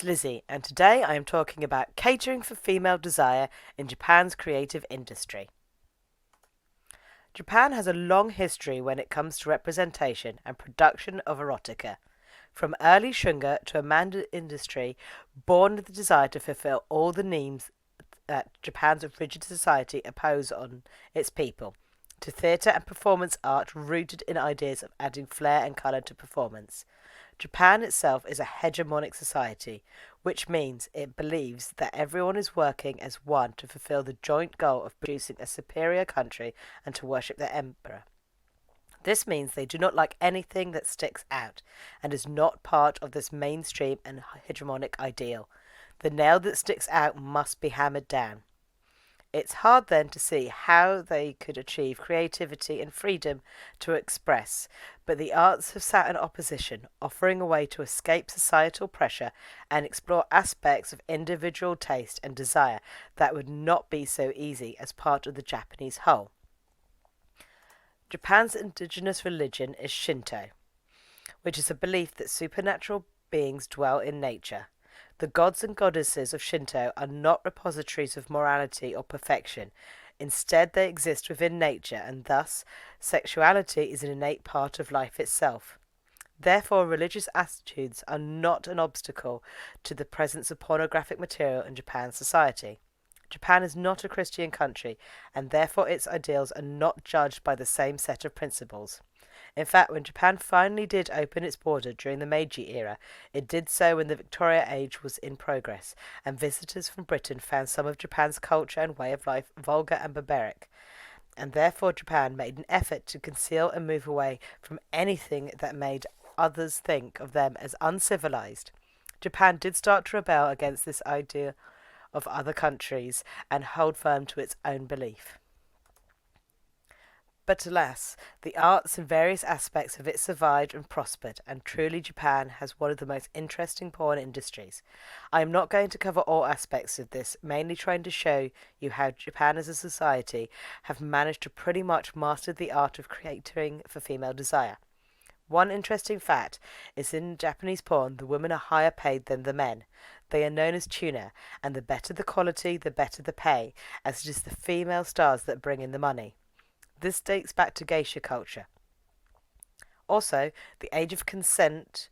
Lizzie, and today I am talking about catering for female desire in Japan's creative industry. Japan has a long history when it comes to representation and production of erotica. From early shunga to a manga industry born with the desire to fulfill all the needs that Japan's rigid society impose on its people, to theatre and performance art rooted in ideas of adding flair and colour to performance. Japan itself is a hegemonic society, which means it believes that everyone is working as one to fulfill the joint goal of producing a superior country and to worship their emperor. This means they do not like anything that sticks out and is not part of this mainstream and hegemonic ideal. The nail that sticks out must be hammered down. It's hard then to see how they could achieve creativity and freedom to express, but the arts have sat in opposition, offering a way to escape societal pressure and explore aspects of individual taste and desire that would not be so easy as part of the Japanese whole. Japan's indigenous religion is Shinto, which is a belief that supernatural beings dwell in nature. The gods and goddesses of Shinto are not repositories of morality or perfection. Instead, they exist within nature, and thus, sexuality is an innate part of life itself. Therefore, religious attitudes are not an obstacle to the presence of pornographic material in Japan's society. Japan is not a Christian country, and therefore its ideals are not judged by the same set of principles. In fact, when Japan finally did open its border during the Meiji era, it did so when the Victorian Age was in progress, and visitors from Britain found some of Japan's culture and way of life vulgar and barbaric, and therefore Japan made an effort to conceal and move away from anything that made others think of them as uncivilized. Japan did start to rebel against this idea of other countries and hold firm to its own belief. But alas, the arts and various aspects of it survived and prospered, and truly Japan has one of the most interesting porn industries. I am not going to cover all aspects of this, mainly trying to show you how Japan as a society have managed to pretty much master the art of catering for female desire. One interesting fact is in Japanese porn, the women are higher paid than the men. They are known as tuna, and the better the quality, the better the pay, as it is the female stars that bring in the money. This dates back to geisha culture. Also, the age of consent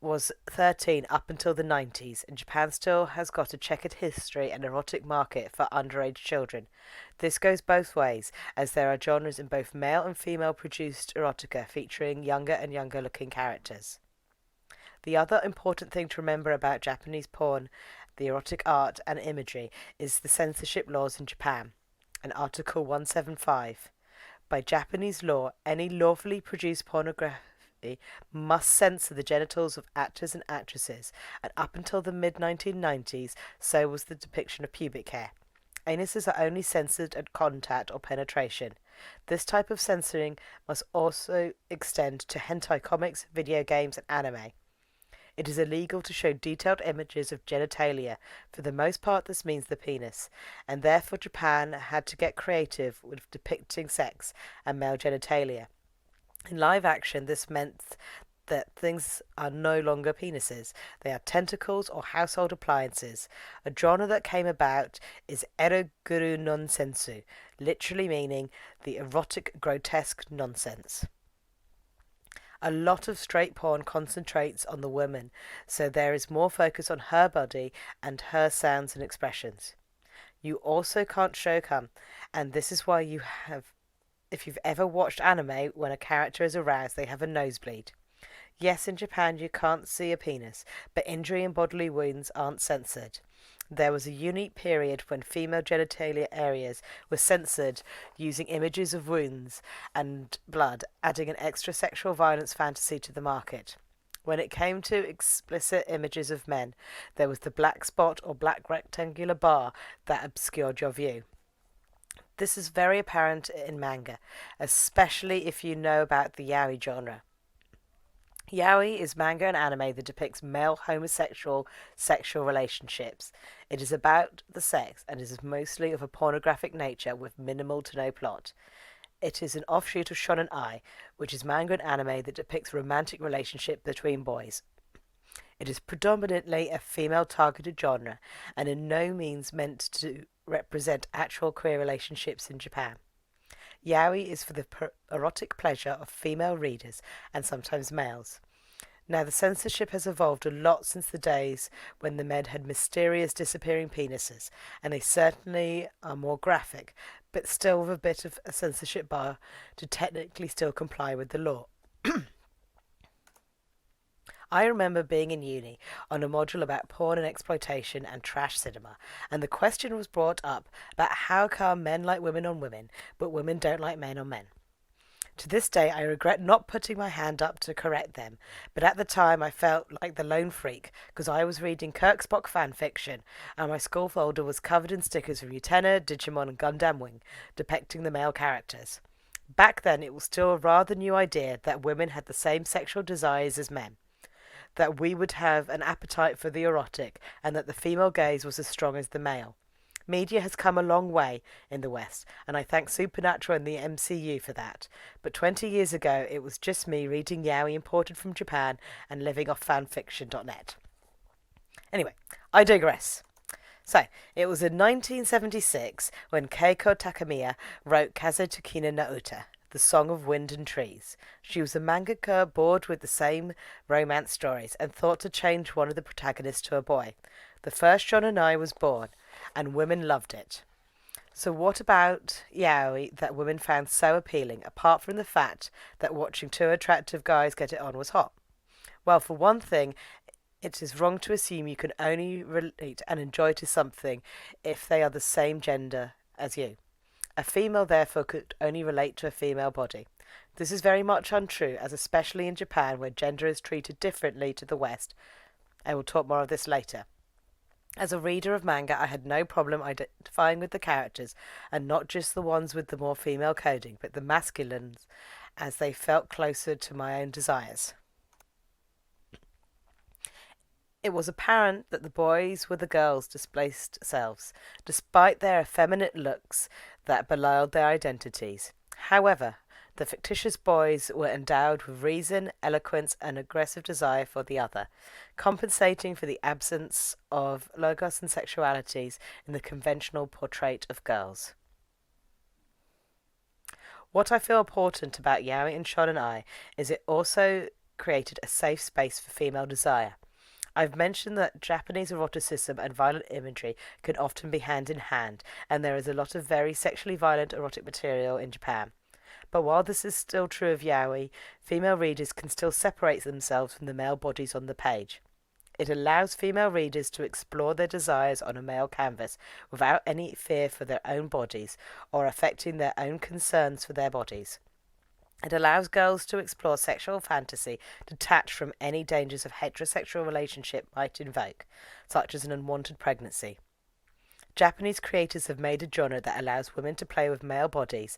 was 13 up until the 90s, and Japan still has got a checkered history and erotic market for underage children. This goes both ways, as there are genres in both male and female produced erotica featuring younger and younger looking characters. The other important thing to remember about Japanese porn, the erotic art and imagery, is the censorship laws in Japan, and Article 175. By Japanese law, any lawfully produced pornography must censor the genitals of actors and actresses, and up until the mid-1990s, so was the depiction of pubic hair. Anuses are only censored at contact or penetration. This type of censoring must also extend to hentai comics, video games, and anime. It is illegal to show detailed images of genitalia. For the most part, this means the penis, and therefore Japan had to get creative with depicting sex and male genitalia. In live action, this meant that things are no longer penises. They are tentacles or household appliances. A genre that came about is Eroguronansensu, literally meaning the erotic grotesque nonsense. A lot of straight porn concentrates on the woman, so there is more focus on her body and her sounds and expressions. You also can't show cum, and this is why if you've ever watched anime, when a character is aroused, they have a nosebleed. Yes, in Japan you can't see a penis, but injury and bodily wounds aren't censored. There was a unique period when female genitalia areas were censored using images of wounds and blood, adding an extra sexual violence fantasy to the market. When it came to explicit images of men, there was the black spot or black rectangular bar that obscured your view. This is very apparent in manga, especially if you know about the yaoi genre. Yaoi is manga and anime that depicts male homosexual sexual relationships. It is about the sex and is mostly of a pornographic nature with minimal to no plot. It is an offshoot of Shounen Ai, which is manga and anime that depicts romantic relationship between boys. It is predominantly a female-targeted genre and in no means meant to represent actual queer relationships in Japan. Yaoi is for the erotic pleasure of female readers and sometimes males. Now, the censorship has evolved a lot since the days when the men had mysterious disappearing penises, and they certainly are more graphic, but still with a bit of a censorship bar to technically still comply with the law. I remember being in uni on a module about porn and exploitation and trash cinema, and the question was brought up about how come men like women on women, but women don't like men on men. To this day, I regret not putting my hand up to correct them, but at the time I felt like the lone freak because I was reading Kirk Spock fan fiction, and my school folder was covered in stickers from Utena, Digimon, and Gundam Wing, depicting the male characters. Back then, it was still a rather new idea that women had the same sexual desires as men, that we would have an appetite for the erotic, and that the female gaze was as strong as the male. Media has come a long way in the West, and I thank Supernatural and the MCU for that. But 20 years ago, it was just me reading yaoi imported from Japan and living off fanfiction.net. Anyway, I digress. So, it was in 1976 when Keiko Takamiya wrote Kazuya no Uta, The Song of Wind and Trees. She was a mangaka bored with the same romance stories and thought to change one of the protagonists to a boy. The first Shounen Ai was born, and women loved it. So what about yaoi that women found so appealing, apart from the fact that watching two attractive guys get it on was hot? Well, for one thing, it is wrong to assume you can only relate and enjoy to something if they are the same gender as you. A female, therefore, could only relate to a female body. This is very much untrue, as especially in Japan, where gender is treated differently to the West. I will talk more of this later. As a reader of manga, I had no problem identifying with the characters, and not just the ones with the more female coding, but the masculines, as they felt closer to my own desires. It was apparent that the boys were the girls' displaced selves, despite their effeminate looks that belied their identities. However, the fictitious boys were endowed with reason, eloquence, and aggressive desire for the other, compensating for the absence of logos and sexualities in the conventional portrait of girls. What I feel important about Yaoi and Shounen Ai is it also created a safe space for female desire. I've mentioned that Japanese eroticism and violent imagery can often be hand in hand, and there is a lot of very sexually violent erotic material in Japan. But while this is still true of yaoi, female readers can still separate themselves from the male bodies on the page. It allows female readers to explore their desires on a male canvas without any fear for their own bodies or affecting their own concerns for their bodies. It allows girls to explore sexual fantasy detached from any dangers of heterosexual relationship might invoke, such as an unwanted pregnancy. Japanese creators have made a genre that allows women to play with male bodies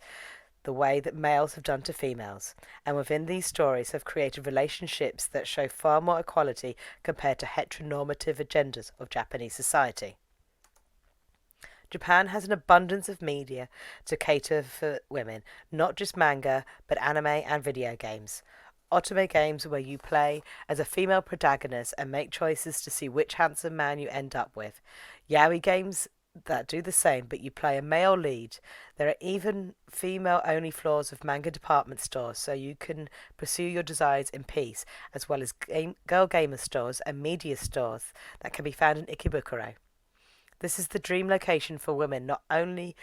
the way that males have done to females, and within these stories have created relationships that show far more equality compared to heteronormative agendas of Japanese society. Japan has an abundance of media to cater for women, not just manga, but anime and video games. Otome games where you play as a female protagonist and make choices to see which handsome man you end up with. Yaoi games that do the same, but you play a male lead. There are even female-only floors of manga department stores, so you can pursue your desires in peace, as well as girl gamer stores and media stores that can be found in Ikebukuro. This is the dream location for women, not only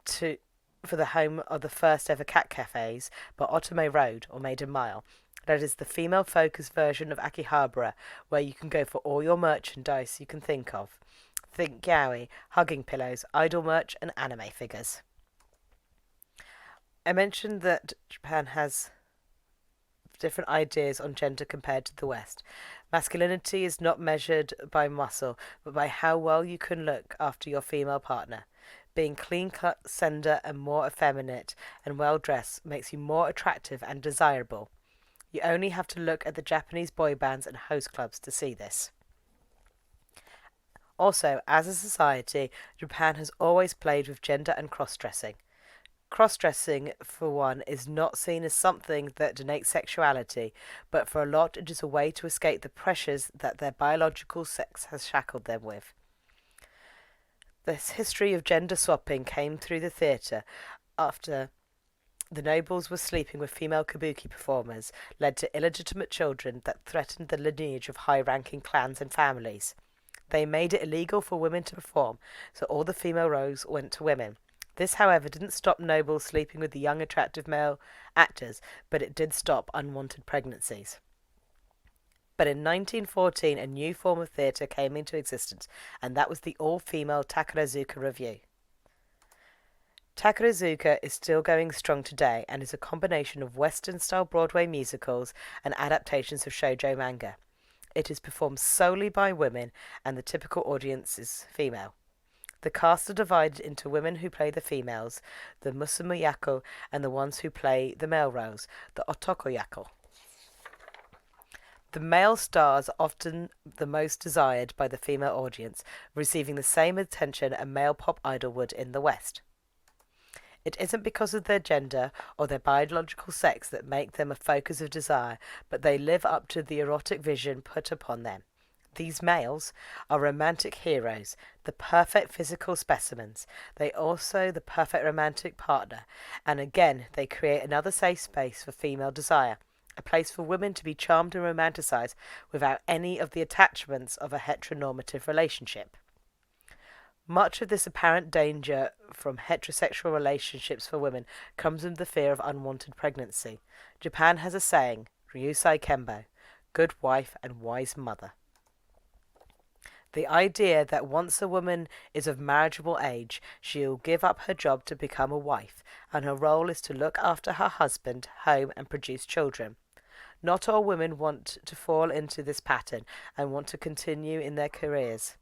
for the home of the first ever cat cafes, but Otome Road, or Maiden Mile. That is the female-focused version of Akihabara, where you can go for all your merchandise you can think of. Think yaoi, hugging pillows, idol merch, and anime figures. I mentioned that Japan has different ideas on gender compared to the West. Masculinity is not measured by muscle, but by how well you can look after your female partner. Being clean-cut, slender, and more effeminate and well-dressed makes you more attractive and desirable. You only have to look at the Japanese boy bands and host clubs to see this. Also, as a society, Japan has always played with gender and cross-dressing. Crossdressing, for one, is not seen as something that denotes sexuality, but for a lot it is a way to escape the pressures that their biological sex has shackled them with. This history of gender swapping came through the theatre after the nobles were sleeping with female kabuki performers, led to illegitimate children that threatened the lineage of high-ranking clans and families. They made it illegal for women to perform, so all the female roles went to women. This, however, didn't stop nobles sleeping with the young, attractive male actors, but it did stop unwanted pregnancies. But in 1914, a new form of theatre came into existence, and that was the all-female Takarazuka revue. Takarazuka is still going strong today and is a combination of Western-style Broadway musicals and adaptations of shoujo manga. It is performed solely by women, and the typical audience is female. The cast are divided into women who play the females, the musumuyako, and the ones who play the male roles, the otokoyako. The male stars are often the most desired by the female audience, receiving the same attention a male pop idol would in the West. It isn't because of their gender or their biological sex that make them a focus of desire, but they live up to the erotic vision put upon them. These males are romantic heroes, the perfect physical specimens. They also the perfect romantic partner, and again they create another safe space for female desire, a place for women to be charmed and romanticized without any of the attachments of a heteronormative relationship. Much of this apparent danger from heterosexual relationships for women comes from the fear of unwanted pregnancy. Japan has a saying, Ryosai Kenbo, good wife and wise mother. The idea that once a woman is of marriageable age, she'll give up her job to become a wife, and her role is to look after her husband, home, and produce children. Not all women want to fall into this pattern and want to continue in their careers,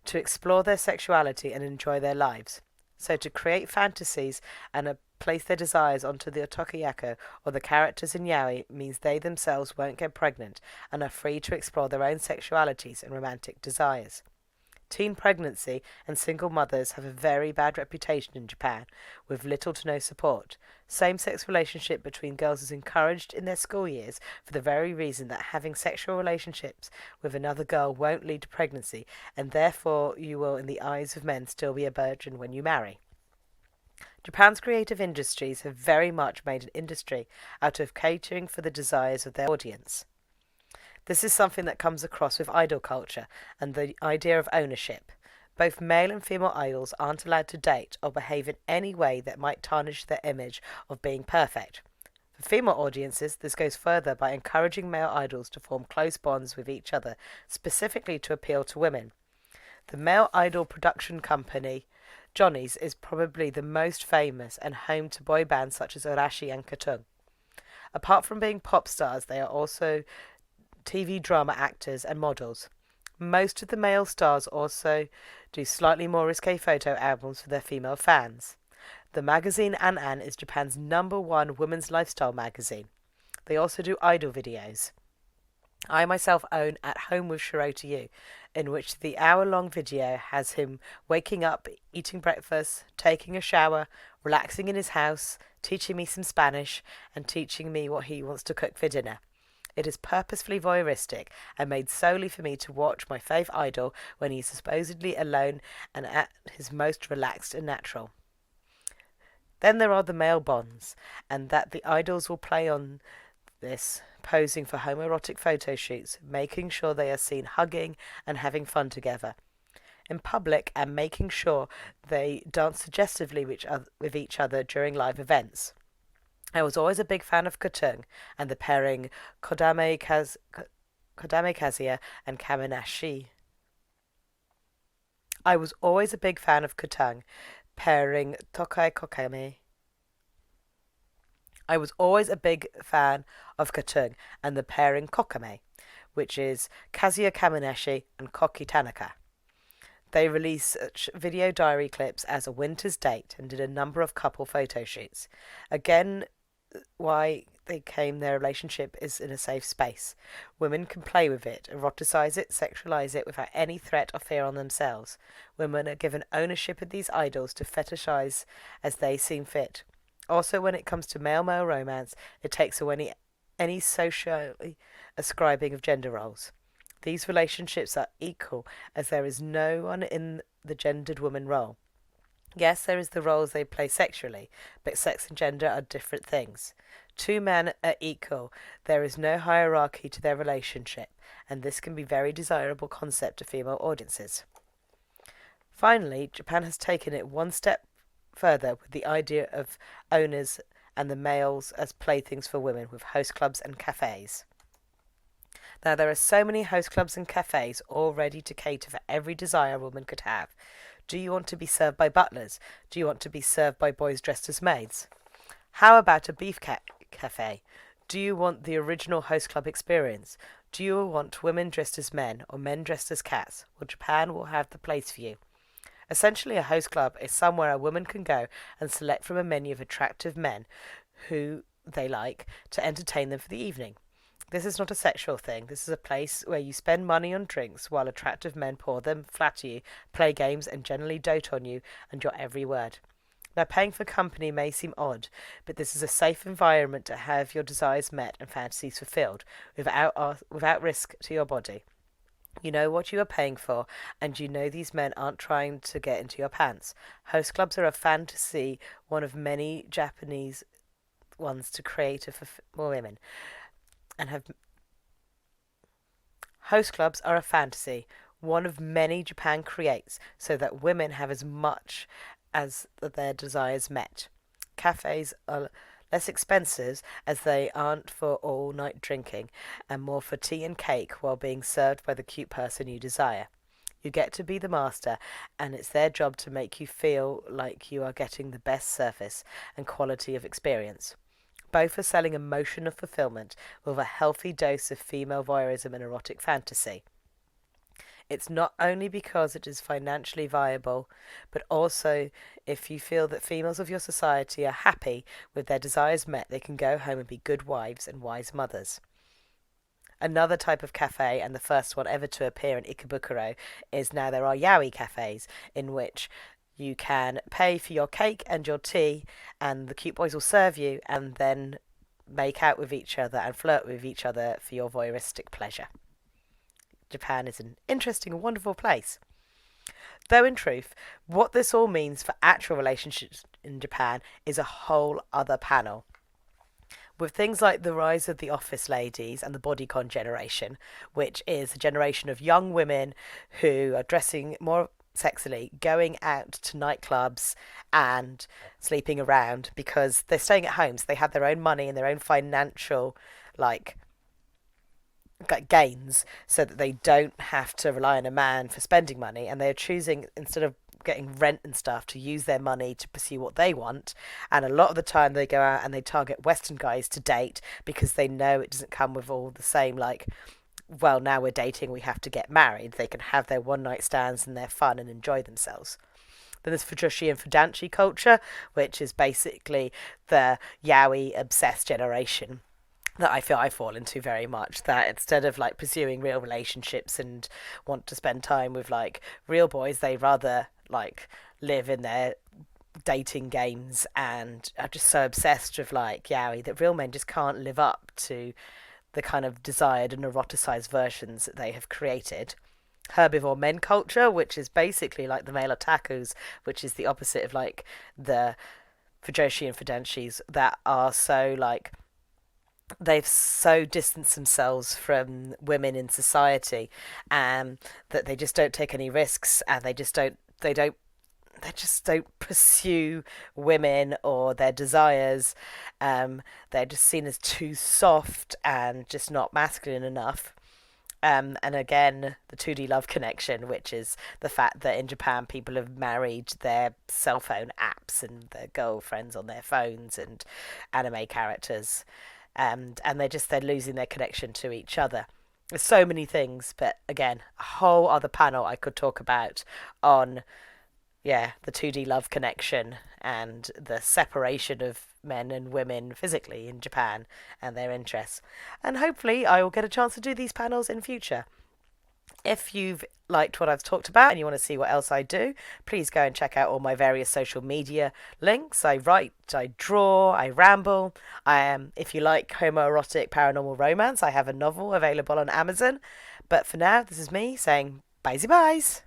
to explore their sexuality and enjoy their lives. So to create fantasies and place their desires onto the otokoyako or the characters in yaoi means they themselves won't get pregnant and are free to explore their own sexualities and romantic desires. Teen pregnancy and single mothers have a very bad reputation in Japan, with little to no support. Same-sex relationship between girls is encouraged in their school years for the very reason that having sexual relationships with another girl won't lead to pregnancy, and therefore you will, in the eyes of men, still be a virgin when you marry. Japan's creative industries have very much made an industry out of catering for the desires of their audience. This is something that comes across with idol culture and the idea of ownership. Both male and female idols aren't allowed to date or behave in any way that might tarnish their image of being perfect. For female audiences, this goes further by encouraging male idols to form close bonds with each other, specifically to appeal to women. The male idol production company, Johnny's, is probably the most famous and home to boy bands such as Arashi and KAT-TUN. Apart from being pop stars, they are also TV drama actors and models. Most of the male stars also do slightly more risque photo albums for their female fans. The magazine An is Japan's #1 women's lifestyle magazine. They also do idol videos. I myself own At Home with Shirota Yu, in which the hour-long video has him waking up, eating breakfast, taking a shower, relaxing in his house, teaching me some Spanish, and teaching me what he wants to cook for dinner. It is purposefully voyeuristic and made solely for me to watch my fave idol when he is supposedly alone and at his most relaxed and natural. Then there are the male bonds, and that the idols will play on this, posing for homoerotic photo shoots, making sure they are seen hugging and having fun together in public, and making sure they dance suggestively with each other during live events. I was always a big fan of KAT-TUN and the pairing Kodame Kazuya and Kaminashi. I was always a big fan of KAT-TUN pairing Tokai Kokame. I was always a big fan of KAT-TUN and the pairing Kokame, which is Kazuya Kaminashi and Koki Tanaka. They released such video diary clips as A Winter's Date and did a number of couple photo shoots. Again, why they came their relationship is in a safe space. Women can play with it, eroticize it, sexualize it without any threat or fear on themselves. Women are given ownership of these idols to fetishize as they seem fit. Also, when it comes to male-male romance, it takes away any socially ascribing of gender roles. These relationships are equal, as there is no one in the gendered woman role. Yes, there is the roles they play sexually, but sex and gender are different things. Two men are equal. There is no hierarchy to their relationship, and this can be a very desirable concept to female audiences. Finally, Japan has taken it one step further with the idea of owners and the males as playthings for women with host clubs and cafes. Now, there are so many host clubs and cafes all ready to cater for every desire a woman could have. Do you want to be served by butlers? Do you want to be served by boys dressed as maids? How about a beef cafe? Do you want the original host club experience? Do you want women dressed as men or men dressed as cats? Well, Japan will have the place for you. Essentially, a host club is somewhere a woman can go and select from a menu of attractive men who they like to entertain them for the evening. This is not a sexual thing. This is a place where you spend money on drinks while attractive men pour them, flatter you, play games, and generally dote on you and your every word. Now, paying for company may seem odd, but this is a safe environment to have your desires met and fantasies fulfilled without risk to your body. You know what you are paying for, and you know these men aren't trying to get into your pants. Host clubs are a fantasy, one of many Japanese ones to create for women, and have host clubs are a fantasy, one of many Japan creates, so that women have as much as their desires met. Cafes are less expensive as they aren't for all night drinking, and more for tea and cake while being served by the cute person you desire. You get to be the master, and it's their job to make you feel like you are getting the best service and quality of experience. Both are selling emotion of fulfillment with a healthy dose of female voyeurism and erotic fantasy. It's not only because it is financially viable, but also if you feel that females of your society are happy with their desires met, they can go home and be good wives and wise mothers. Another type of cafe, and the first one ever to appear in Ikebukuro, is now there are yaoi cafes in which you can pay for your cake and your tea, and the cute boys will serve you and then make out with each other and flirt with each other for your voyeuristic pleasure. Japan is an interesting and wonderful place. Though in truth, what this all means for actual relationships in Japan is a whole other panel. With things like the rise of the office ladies and the bodycon generation, which is a generation of young women who are dressing more sexily, going out to nightclubs and sleeping around because they're staying at home, so they have their own money and their own financial like gains, so that they don't have to rely on a man for spending money, and they're choosing, instead of getting rent and stuff, to use their money to pursue what they want. And a lot of the time they go out and they target Western guys to date because they know it doesn't come with all the same like, well, now we're dating, we have to get married. They can have their one night stands and their fun and enjoy themselves. Then there's Fujoshi and Fudanshi culture, which is basically the yaoi obsessed generation that I feel I fall into very much. That instead of like pursuing real relationships and want to spend time with like real boys, they rather like live in their dating games and are just so obsessed with like yaoi that real men just can't live up to the kind of desired and eroticized versions that they have created. Herbivore men culture, which is basically like the male otakus, which is the opposite of like the Fujoshi and Fudanshis that are so like they've so distanced themselves from women in society, that they just don't take any risks, and they just don't pursue women or their desires. They're just seen as too soft and just not masculine enough. And again, the 2D love connection, which is the fact that in Japan people have married their cell phone apps and their girlfriends on their phones and anime characters, and they're losing their connection to each other. There's so many things, but again, a whole other panel I could talk about on the 2D love connection and the separation of men and women physically in Japan and their interests. And hopefully I will get a chance to do these panels in future. If you've liked what I've talked about and you want to see what else I do, please go and check out all my various social media links. I write, I draw, I ramble. If you like homoerotic paranormal romance, I have a novel available on Amazon. But for now, this is me saying byes byes.